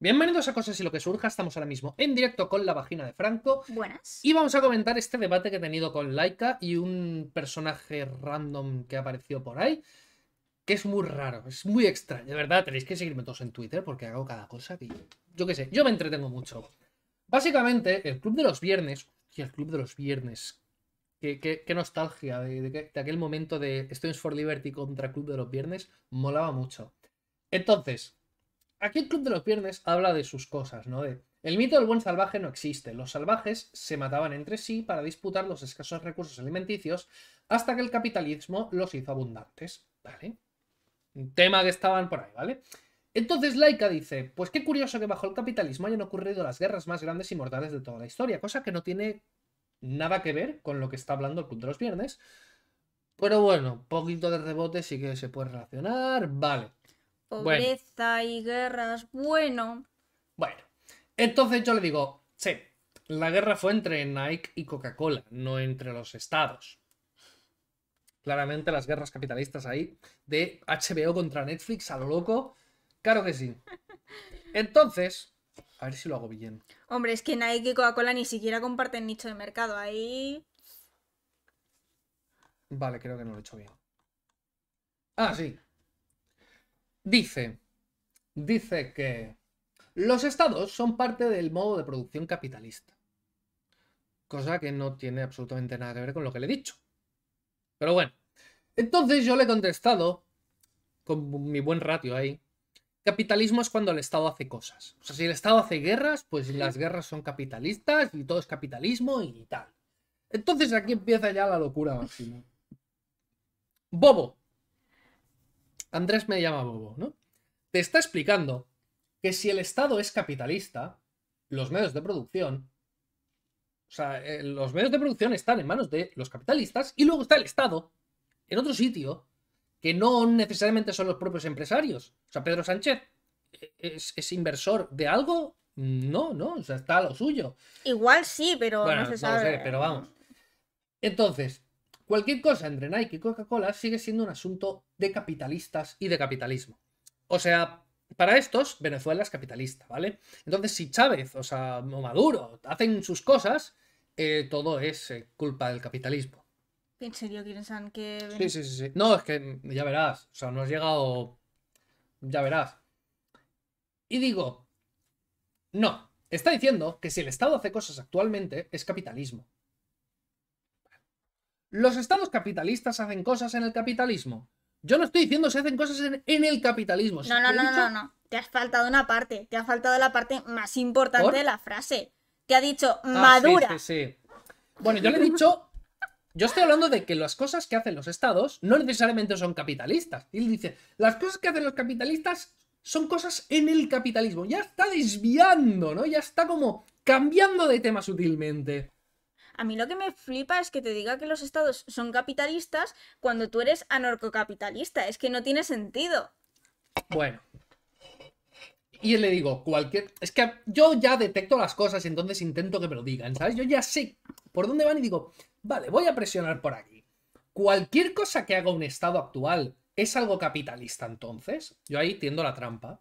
Bienvenidos a Cosas y lo que surja, estamos ahora mismo en directo con la vagina de Franco. Buenas. Y vamos a comentar este debate que he tenido con Laika y un personaje random que apareció por ahí, que es muy raro, es muy extraño, de verdad, tenéis que seguirme todos en Twitter porque hago cada cosa que yo qué sé, yo me entretengo mucho. Básicamente, el Club de los Viernes, hostia, el Club de los Viernes, qué nostalgia de aquel momento de Students for Liberty contra Club de los Viernes, molaba mucho. Entonces, aquí el Club de los Viernes habla de sus cosas, ¿no? El mito del buen salvaje no existe. Los salvajes se mataban entre sí para disputar los escasos recursos alimenticios hasta que el capitalismo los hizo abundantes, ¿vale? Un tema que estaban por ahí, ¿vale? Entonces Laika dice, pues qué curioso que bajo el capitalismo hayan ocurrido las guerras más grandes y mortales de toda la historia, cosa que no tiene nada que ver con lo que está hablando el Club de los Viernes. Pero bueno, poquito de rebote sí que se puede relacionar, vale. Bueno, Pobreza y guerras. Bueno. bueno. Entonces yo le digo, sí, la guerra fue entre Nike y Coca-Cola, no entre los estados. Claramente las guerras capitalistas ahí de HBO contra Netflix a lo loco. Claro que sí. Entonces, a ver si lo hago bien. Hombre, es que Nike y Coca-Cola ni siquiera comparten nicho de mercado. Ahí. Vale, creo que no lo he hecho bien. Ah, sí. Dice que los estados son parte del modo de producción capitalista. Cosa que no tiene absolutamente nada que ver con lo que le he dicho. Pero bueno. Entonces yo le he contestado, con mi buen ratio ahí, capitalismo es cuando el Estado hace cosas. O sea, si el Estado hace guerras, pues las guerras son capitalistas y todo es capitalismo y tal. Entonces aquí empieza ya la locura máxima. Bobo. Andrés me llama Bobo, ¿no? Te está explicando que si el Estado es capitalista, los medios de producción, o sea, los medios de producción están en manos de los capitalistas y luego está el Estado en otro sitio que no necesariamente son los propios empresarios. O sea, Pedro Sánchez es inversor de algo. No, no, o sea, está a lo suyo. Igual sí, pero no Bueno, se no lo sé, sabe. pero vamos. Entonces, cualquier cosa entre Nike y Coca-Cola sigue siendo un asunto de capitalistas y de capitalismo. O sea, para estos, Venezuela es capitalista, ¿vale? Entonces, si Chávez, o sea, o Maduro, hacen sus cosas, todo es culpa del capitalismo. ¿En serio piensan que Sí, sí, sí, sí. No, es que ya verás. O sea, no has llegado. Ya verás. Y digo, no. Está diciendo que si el Estado hace cosas actualmente, es capitalismo. Los estados capitalistas hacen cosas en el capitalismo. Yo no estoy diciendo si hacen cosas en el capitalismo. No, no, Te he no, no, dicho no. Te has faltado una parte. Te ha faltado la parte más importante de por. la frase. Te ha dicho Ah, sí, sí, madura. sí. Bueno, yo le he dicho. Yo estoy hablando de que las cosas que hacen los estados no necesariamente son capitalistas. Y él dice, las cosas que hacen los capitalistas son cosas en el capitalismo. Ya está desviando, ¿no? Ya está como cambiando de tema sutilmente. A mí lo que me flipa es que te diga que los estados son capitalistas cuando tú eres anarcocapitalista. Es que no tiene sentido. Bueno, y le digo, cualquier. Es que yo ya detecto las cosas y entonces intento que me lo digan, ¿sabes? Yo ya sé por dónde van y digo, vale, voy a presionar por aquí. Cualquier cosa que haga un estado actual es algo capitalista, entonces. Yo ahí tiendo la trampa.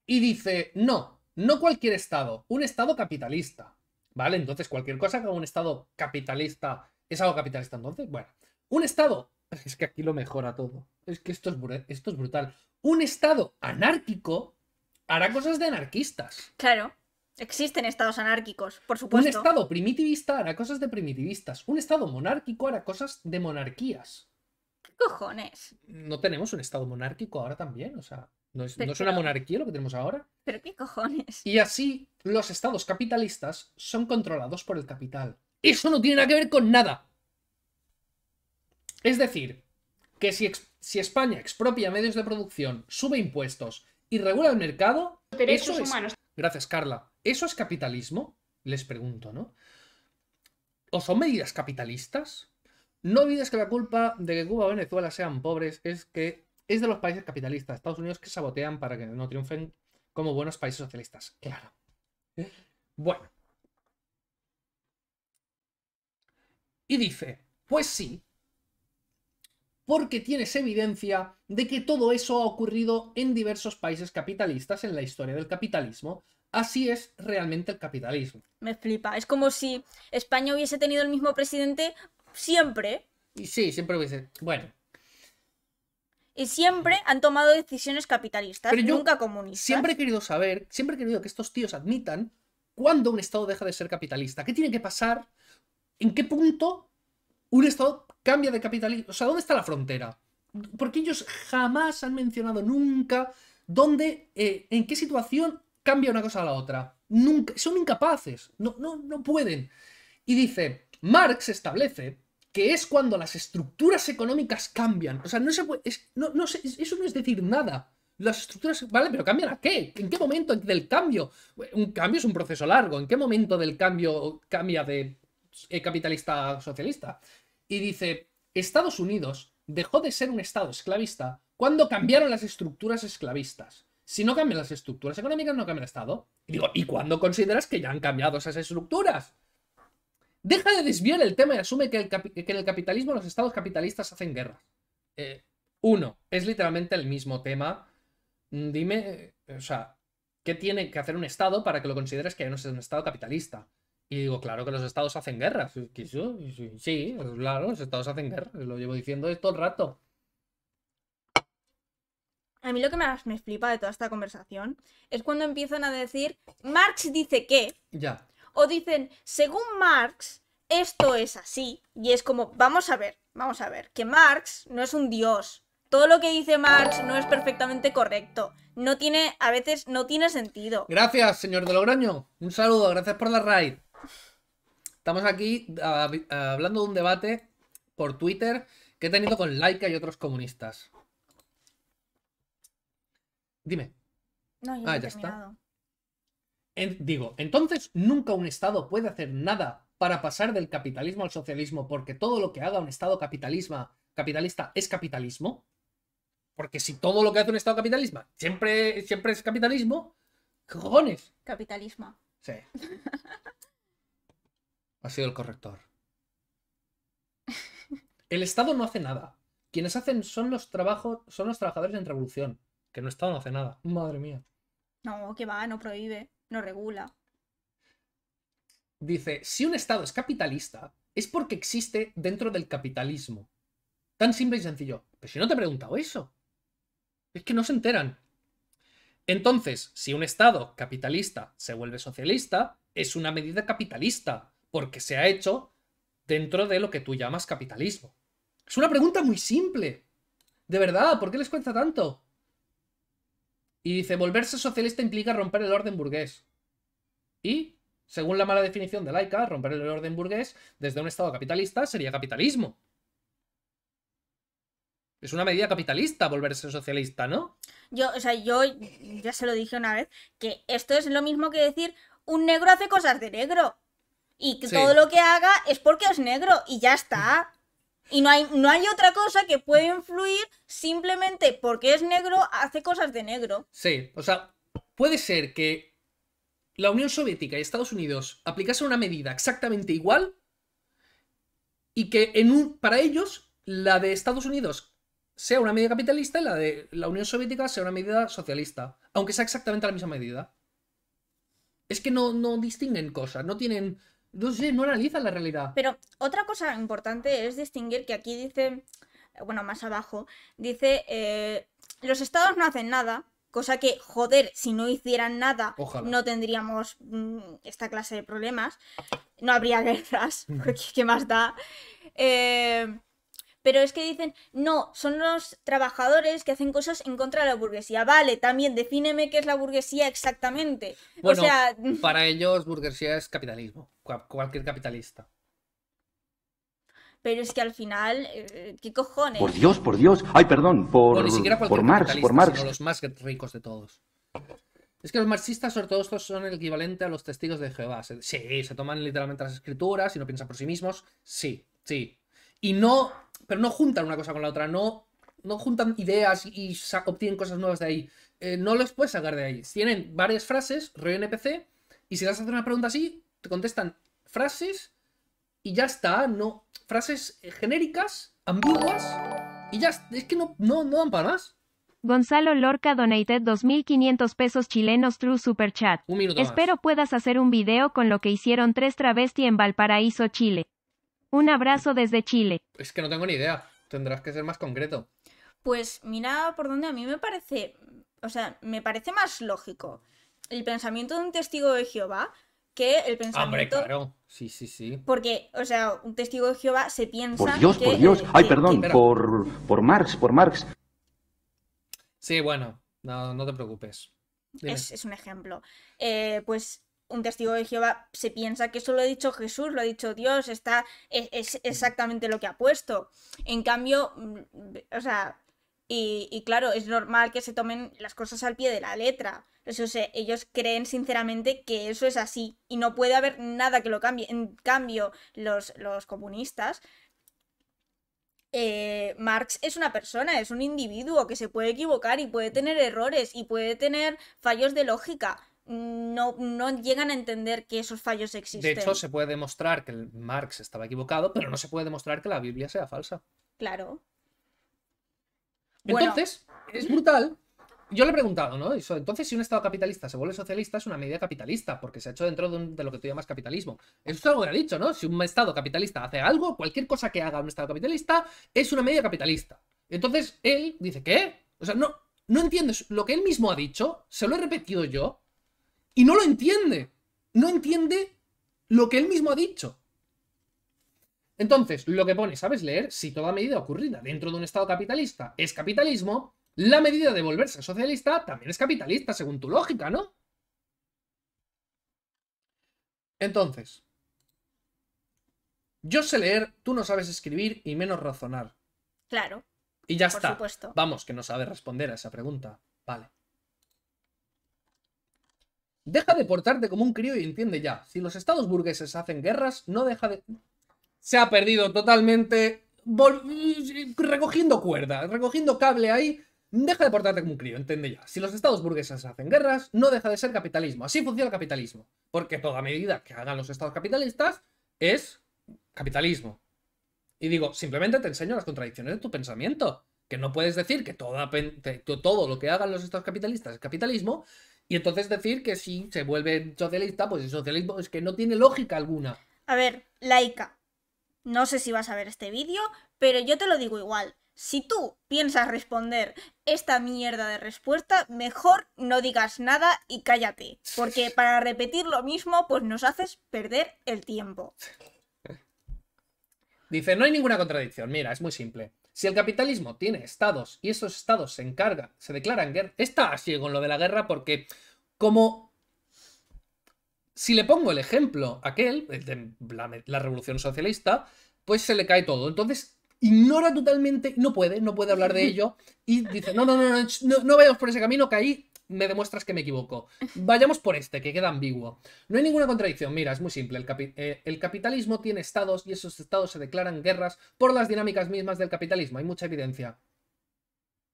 Y dice, no, no cualquier estado, un estado capitalista. ¿Vale? Entonces, cualquier cosa que haga un estado capitalista es algo capitalista, entonces. Bueno, un estado. Es que aquí lo mejora todo. Es que esto es brutal. Un estado anárquico hará cosas de anarquistas. Claro. Existen estados anárquicos, por Un supuesto. estado primitivista hará cosas de primitivistas. Un estado monárquico hará cosas de monarquías. ¿Qué cojones? No tenemos un estado monárquico ahora también. O sea, no es una Pero, monarquía lo que tenemos ahora. pero ¿qué cojones? Y así, los estados capitalistas son controlados por el capital. Eso no tiene nada que ver con nada. Es decir, que si España expropia medios de producción, sube impuestos y regula el mercado, Derechos eso es. humanos. Gracias, Carla. ¿Eso es capitalismo? Les pregunto, ¿no? ¿O son medidas capitalistas? No olvides que la culpa de que Cuba o Venezuela sean pobres es que es de los países capitalistas, Estados Unidos, que sabotean para que no triunfen como buenos países socialistas. Claro. Bueno. Y dice, pues sí, porque tienes evidencia de que todo eso ha ocurrido en diversos países capitalistas en la historia del capitalismo. Así es realmente el capitalismo. Me flipa. Es como si España hubiese tenido el mismo presidente siempre. Y sí, siempre hubiese... Bueno. Y siempre han tomado decisiones capitalistas, Pero yo nunca comunistas. siempre he querido saber, siempre he querido que estos tíos admitan cuándo un Estado deja de ser capitalista. ¿Qué tiene que pasar? ¿En qué punto un Estado cambia de capitalismo? O sea, ¿dónde está la frontera? Porque ellos jamás han mencionado nunca dónde, en qué situación cambia una cosa a la otra. Nunca, son incapaces, no pueden. Y dice, Marx establece que es cuando las estructuras económicas cambian. O sea, no se puede, eso no es decir nada. Las estructuras, vale, pero ¿cambian a qué? ¿En qué momento del cambio? Un cambio es un proceso largo. ¿En qué momento del cambio cambia de capitalista a socialista? Y dice, Estados Unidos dejó de ser un Estado esclavista cuando cambiaron las estructuras esclavistas. Si no cambian las estructuras económicas, no cambia el Estado. Y digo, ¿y cuándo consideras que ya han cambiado esas estructuras? Deja de desviar el tema y asume que en el capitalismo los estados capitalistas hacen guerras. Uno, es literalmente el mismo tema. Dime, o sea, ¿qué tiene que hacer un estado para que lo consideres que no es un estado capitalista? Y digo, claro que los estados hacen guerras. Sí, claro, los estados hacen guerras. Lo llevo diciendo todo el rato. A mí lo que más me flipa de toda esta conversación es cuando empiezan a decir, Marx dice que, Ya. o dicen, según Marx, esto es así. Y es como, vamos a ver, que Marx no es un dios. Todo lo que dice Marx no es perfectamente correcto. No tiene, a veces no tiene sentido. Gracias, señor de Logroño. Un saludo, gracias por la raid. Estamos aquí hablando de un debate por Twitter que he tenido con Laika y otros comunistas. Dime. No, yo Ah, he ya terminado. Digo, entonces nunca un Estado puede hacer nada para pasar del capitalismo al socialismo porque todo lo que haga un Estado capitalista es capitalismo. Porque si todo lo que hace un Estado capitalista siempre es capitalismo, ¿qué cojones? Capitalismo. Sí. Ha sido el corrector. El Estado no hace nada. Quienes hacen son los trabajadores en revolución. Que el Estado no hace nada. Madre mía. No, que va, no prohíbe, no regula. Dice, si un Estado es capitalista, es porque existe dentro del capitalismo. Tan simple y sencillo. Pero si no te he preguntado eso. Es que no se enteran. Entonces, si un Estado capitalista se vuelve socialista, es una medida capitalista, porque se ha hecho dentro de lo que tú llamas capitalismo. Es una pregunta muy simple. De verdad, ¿por qué les cuesta tanto? Y dice, volverse socialista implica romper el orden burgués. Y, según la mala definición de Laika, romper el orden burgués desde un Estado capitalista sería capitalismo. Es una medida capitalista volverse socialista, ¿no? Yo ya se lo dije una vez, que esto es lo mismo que decir, un negro hace cosas de negro. Y que Sí. todo lo que haga es porque es negro, y ya está. Y no hay otra cosa que pueda influir simplemente porque es negro, hace cosas de negro. Sí, o sea, puede ser que la Unión Soviética y Estados Unidos aplicasen una medida exactamente igual y que para ellos la de Estados Unidos sea una medida capitalista y la de la Unión Soviética sea una medida socialista, aunque sea exactamente la misma medida. Es que no distinguen cosas, no tienen... No sé, no analizan la realidad. Pero otra cosa importante es distinguir que aquí dice, bueno, más abajo, dice, los estados no hacen nada, cosa que, joder, si no hicieran nada, Ojalá. no tendríamos esta clase de problemas, no habría guerras, porque ¿qué más da? Pero es que dicen, no, son los trabajadores que hacen cosas en contra de la burguesía. Vale, también defíneme qué es la burguesía exactamente. Bueno, o sea, para ellos burguesía es capitalismo, cualquier capitalista. pero es que al final, ¿qué cojones? Por Dios. Ay, perdón, O ni siquiera por cualquier Marx, capitalista, sino los más ricos de todos. Es que los marxistas, sobre todo estos, son el equivalente a los testigos de Jehová. Sí, se toman literalmente las escrituras y no piensan por sí mismos. Sí. Y no... Pero no juntan una cosa con la otra. No juntan ideas y obtienen cosas nuevas de ahí. No los puedes sacar de ahí. Tienen varias frases, rollo NPC, y si les haces una pregunta así, te contestan frases y ya está. No, frases genéricas, ambiguas, Y ya, es que no dan para más. Gonzalo Lorca donated 2.500 pesos chilenos through Super Chat. Un minuto Espero más. puedas hacer un video con lo que hicieron 3 travesti en Valparaíso, Chile. Un abrazo desde Chile. Es que no tengo ni idea. Tendrás que ser más concreto. Pues mira por donde a mí me parece, o sea, me parece más lógico el pensamiento de un testigo de Jehová que el Hombre, pensamiento... claro. Sí, sí, sí. Porque, o sea, un testigo de Jehová se piensa que... Por Dios. Ay, perdón, Espera. por Marx. Sí, bueno. No te preocupes. Dime. es un ejemplo. Pues un testigo de Jehová se piensa que eso lo ha dicho Jesús, lo ha dicho Dios, es exactamente lo que ha puesto. En cambio, o sea, y claro, es normal que se tomen las cosas al pie de la letra. O sea, ellos creen sinceramente que eso es así y no puede haber nada que lo cambie. En cambio, los comunistas, Marx es una persona, es un individuo que se puede equivocar y puede tener errores y puede tener fallos de lógica. No llegan a entender que esos fallos De existen. hecho, se puede demostrar que Marx estaba equivocado, pero no se puede demostrar que la Biblia sea falsa. Claro. Bueno, Entonces, es brutal. Yo le he preguntado, ¿no? Entonces, si un Estado capitalista se vuelve socialista, es una medida capitalista, porque se ha hecho dentro de lo que tú llamas capitalismo. Eso es algo que ha dicho, ¿no? Si un Estado capitalista hace algo, cualquier cosa que haga un Estado capitalista es una medida capitalista. Entonces, él dice, ¿qué? O sea, no entiendes lo que él mismo ha dicho, se lo he repetido yo, y no lo entiende. No entiende lo que él mismo ha dicho. Entonces, lo que pone, ¿sabes leer? Si toda medida ocurrida dentro de un Estado capitalista es capitalismo, la medida de volverse socialista también es capitalista, según tu lógica, ¿no? Entonces, yo sé leer, tú no sabes escribir y menos razonar. claro, Y ya por está. supuesto. Vamos, que no sabes responder a esa pregunta. Vale. Deja de portarte como un crío y entiende ya. Si los estados burgueses hacen guerras, no deja de... Se ha perdido totalmente... recogiendo cuerda, recogiendo cable ahí. Deja de portarte como un crío, entiende ya. Si los estados burgueses hacen guerras, no deja de ser capitalismo. Así funciona el capitalismo. Porque toda medida que hagan los estados capitalistas es capitalismo. Y digo, simplemente te enseño las contradicciones de tu pensamiento. Que no puedes decir que todo lo que hagan los estados capitalistas es capitalismo. Y entonces decir que si se vuelve socialista, pues el socialismo es que no tiene lógica alguna. A ver, Laika, no sé si vas a ver este vídeo, pero yo te lo digo igual. Si tú piensas responder esta mierda de respuesta, mejor no digas nada y cállate. Porque para repetir lo mismo, pues nos haces perder el tiempo. Dice, no hay ninguna contradicción. Mira, es muy simple. Si el capitalismo tiene estados y esos estados se declaran guerra... Está así con lo de la guerra porque como... Si le pongo el ejemplo aquel, el de la revolución socialista, pues se le cae todo. Entonces ignora totalmente, no puede hablar de ello y dice, no vayamos por ese camino que ahí me demuestras que me equivoco. Vayamos por este, que queda ambiguo. No hay ninguna contradicción, mira, es muy simple. El capitalismo tiene estados y esos estados se declaran guerras por las dinámicas mismas del capitalismo. Hay mucha evidencia.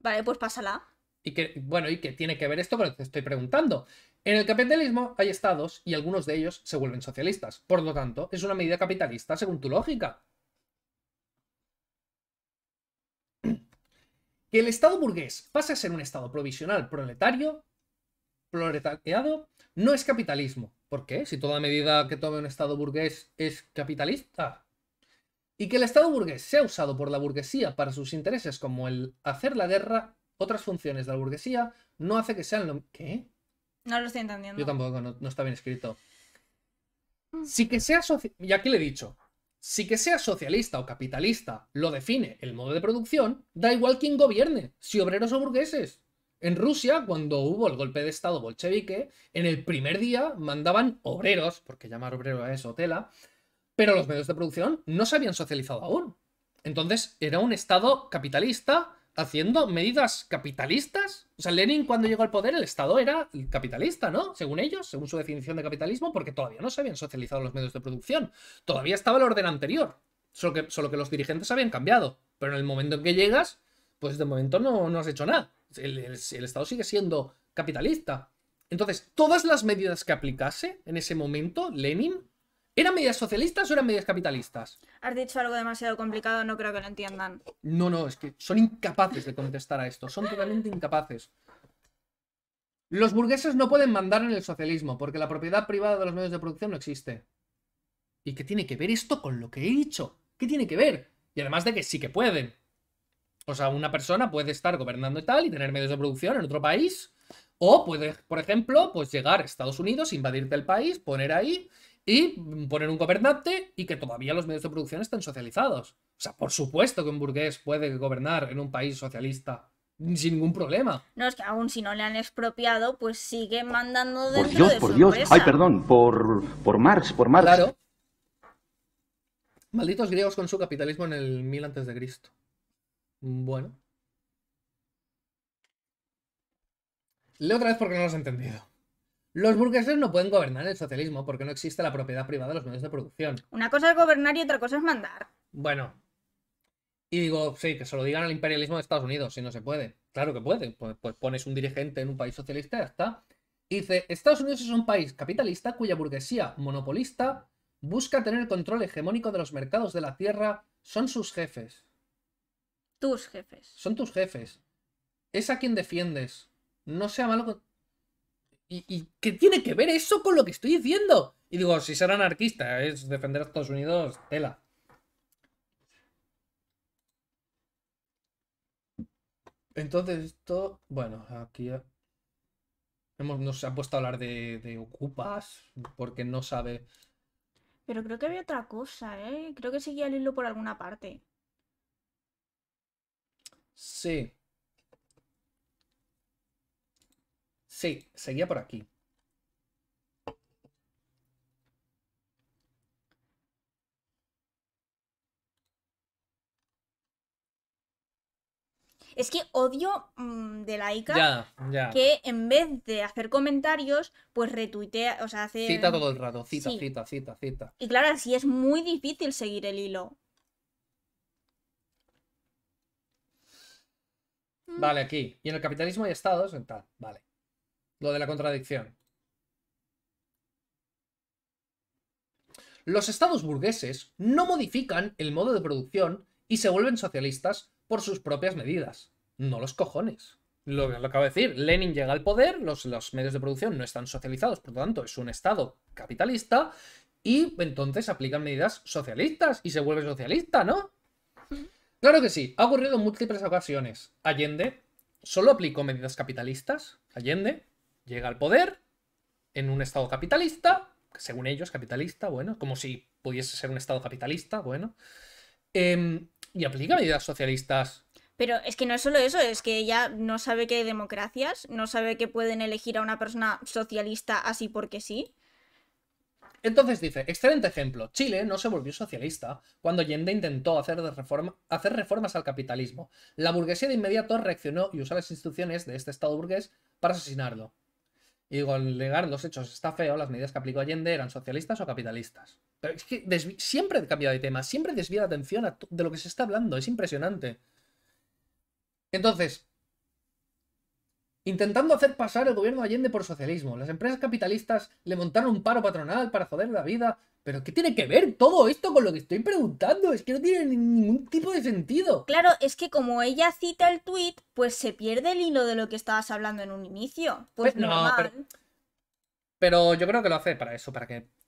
Vale, pues pásala. Y que, bueno, ¿y qué tiene que ver esto con lo que te estoy preguntando? En el capitalismo hay estados y algunos de ellos se vuelven socialistas. Por lo tanto, es una medida capitalista según tu lógica. Que el Estado burgués pase a ser un Estado provisional proletariado, no es capitalismo. ¿Por qué? Si toda medida que tome un Estado burgués es capitalista. Y que el Estado burgués sea usado por la burguesía para sus intereses como el hacer la guerra, otras funciones de la burguesía, no hace que sean lo... ¿Qué? No lo estoy entendiendo. Yo tampoco, no está bien escrito. Si que sea y aquí le he dicho, si que sea socialista o capitalista lo define el modo de producción, da igual quién gobierne, si obreros o burgueses. En Rusia, cuando hubo el golpe de estado bolchevique, en el primer día mandaban obreros, porque llamar obrero a eso tela, pero los medios de producción no se habían socializado aún. Entonces era un estado capitalista haciendo medidas capitalistas. O sea, Lenin cuando llegó al poder, el Estado era capitalista, ¿no? Según ellos, según su definición de capitalismo, porque todavía no se habían socializado los medios de producción. Todavía estaba el orden anterior. Solo que los dirigentes habían cambiado. Pero en el momento en que llegas, pues de momento no has hecho nada. El Estado sigue siendo capitalista. Entonces, todas las medidas que aplicase en ese momento, Lenin, ¿Eran medidas socialistas o eran medidas capitalistas? Has dicho algo demasiado complicado, no creo que lo entiendan. No, es que son incapaces de contestar a esto. Son totalmente incapaces. Los burgueses no pueden mandar en el socialismo porque la propiedad privada de los medios de producción no existe. ¿Y qué tiene que ver esto con lo que he dicho? ¿Qué tiene que ver? Y además de que sí que pueden. O sea, una persona puede estar gobernando y tal y tener medios de producción en otro país. O puede, por ejemplo, pues llegar a Estados Unidos, invadirte el país, poner ahí y poner un gobernante y que todavía los medios de producción estén socializados. O sea, por supuesto que un burgués puede gobernar en un país socialista sin ningún problema. No, es que aún si no le han expropiado, pues sigue mandando Por dentro Dios, de por su Dios. empresa. Ay, perdón, por Marx, por Marx. Claro. Malditos griegos con su capitalismo en el 1000 a.C. Bueno. Leo otra vez porque no lo has entendido. Los burgueses no pueden gobernar el socialismo porque no existe la propiedad privada de los medios de producción. Una cosa es gobernar y otra cosa es mandar. Bueno. Y digo, sí, que se lo digan al imperialismo de Estados Unidos, si no se puede. Claro que puede. Pues pones un dirigente en un país socialista y ya está. Y dice, Estados Unidos es un país capitalista cuya burguesía monopolista busca tener el control hegemónico de los mercados de la tierra. Son sus jefes. Tus jefes. Son tus jefes. Es a quien defiendes. No sea malo con... ¿Y qué tiene que ver eso con lo que estoy diciendo? Y digo, si ser anarquista es defender a Estados Unidos, tela. Entonces esto... Bueno, aquí... Nos ha puesto a hablar de ocupas porque no sabe... Pero creo que había otra cosa, ¿eh? Creo que seguía el hilo por alguna parte. Sí. Sí, seguía por aquí. Es que odio de Laika Ya. que en vez de hacer comentarios, pues retuitea, o sea, hace... Cita todo el rato, cita. Sí. Cita. Y claro, así es muy difícil seguir el hilo. Vale, aquí. Y en el capitalismo hay estados, en tal. Vale. Lo de la contradicción. Los estados burgueses no modifican el modo de producción y se vuelven socialistas por sus propias medidas. No los cojones. Lo acabo de decir. Lenin llega al poder, los medios de producción no están socializados, por lo tanto es un estado capitalista y entonces aplican medidas socialistas y se vuelve socialista, ¿no? Claro que sí, ha ocurrido en múltiples ocasiones. Allende solo aplicó medidas capitalistas. Allende llega al poder en un estado capitalista, según ellos capitalista, bueno, como si pudiese ser un estado capitalista, bueno, y aplica medidas socialistas. Pero es que no es solo eso, es que ella no sabe que hay democracias, no sabe que pueden elegir a una persona socialista así porque sí. Entonces dice, excelente ejemplo, Chile no se volvió socialista cuando Allende intentó hacer reformas al capitalismo. La burguesía de inmediato reaccionó y usó las instituciones de este estado burgués para asesinarlo. Y digo, al negar los hechos está feo, las medidas que aplicó Allende eran socialistas o capitalistas. Pero es que siempre cambia de tema, siempre desvía la atención de lo que se está hablando, es impresionante. Entonces, intentando hacer pasar el gobierno de Allende por socialismo, las empresas capitalistas le montaron un paro patronal para joder la vida. ¿Pero qué tiene que ver todo esto con lo que estoy preguntando? Es que no tiene ningún tipo de sentido. Claro, es que como ella cita el tuit, pues se pierde el hilo de lo que estabas hablando en un inicio. Pues No, normal. pero yo creo que lo hace para eso, para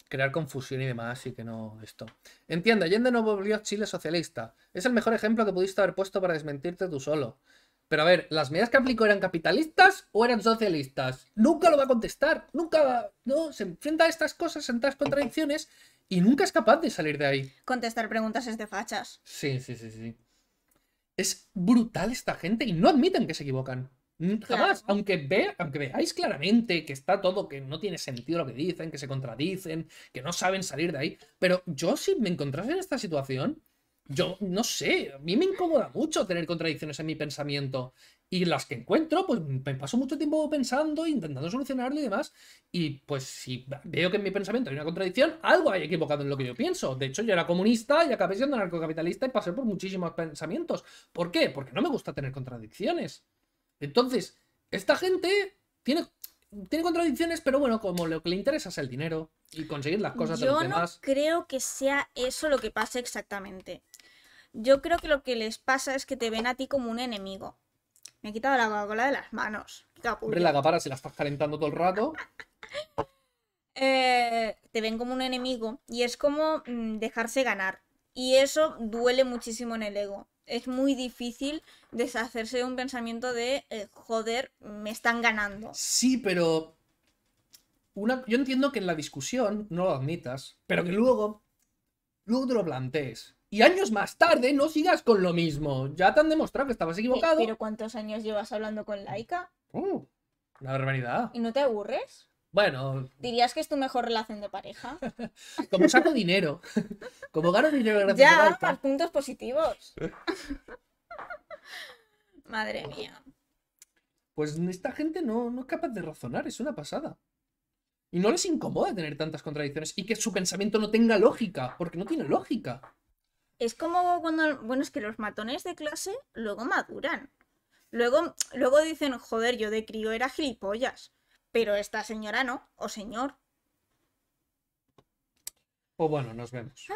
crear confusión y demás y que no esto. Entiende, Allende no volvió a Chile socialista. Es el mejor ejemplo que pudiste haber puesto para desmentirte tú solo. Pero a ver, ¿las medidas que aplicó eran capitalistas o eran socialistas? Nunca lo va a contestar. Nunca, no, se enfrenta a estas cosas, a estas contradicciones y nunca es capaz de salir de ahí. Contestar preguntas es de fachas. Sí. Es brutal esta gente y no admiten que se equivocan. Jamás, Claro. aunque veáis claramente que está todo, que no tiene sentido lo que dicen, que se contradicen, que no saben salir de ahí. Pero yo si me encontrase en esta situación, yo no sé, a mí me incomoda mucho tener contradicciones en mi pensamiento. Y las que encuentro, pues me paso mucho tiempo pensando, intentando solucionarlo y demás. Y pues si veo que en mi pensamiento hay una contradicción, algo hay equivocado en lo que yo pienso. De hecho, yo era comunista y acabé siendo anarcocapitalista y pasé por muchísimos pensamientos. ¿Por qué? Porque no me gusta tener contradicciones. Entonces, esta gente tiene... tiene contradicciones, pero bueno, como lo que le interesa es el dinero y conseguir las cosas de los Yo no demás. creo que sea eso lo que pasa exactamente. Yo creo que lo que les pasa es que te ven a ti como un enemigo. Me he quitado la Coca-Cola de las manos. Qué Hombre, capullo. la gafara se la estás calentando todo el rato. Te ven como un enemigo y es como dejarse ganar. Y eso duele muchísimo en el ego. Es muy difícil deshacerse de un pensamiento de, joder, me están ganando. Sí, pero yo entiendo que en la discusión no lo admitas, pero que luego te lo plantees. Y años más tarde no sigas con lo mismo. Ya te han demostrado que estabas equivocado. Pero ¿cuántos años llevas hablando con Laika? Una barbaridad. ¿Y no te aburres? Bueno, ¿Dirías que es tu mejor relación de pareja? como saco dinero. Como gano dinero gracias a Ya, Laika. más puntos positivos. Madre mía. Pues esta gente no es capaz de razonar, es una pasada. Y no les incomoda tener tantas contradicciones y que su pensamiento no tenga lógica, porque no tiene lógica. Es como cuando, bueno, es que los matones de clase luego maduran. Luego dicen, joder, yo de crío era gilipollas. Pero esta señora no, o señor. Pues bueno, nos vemos.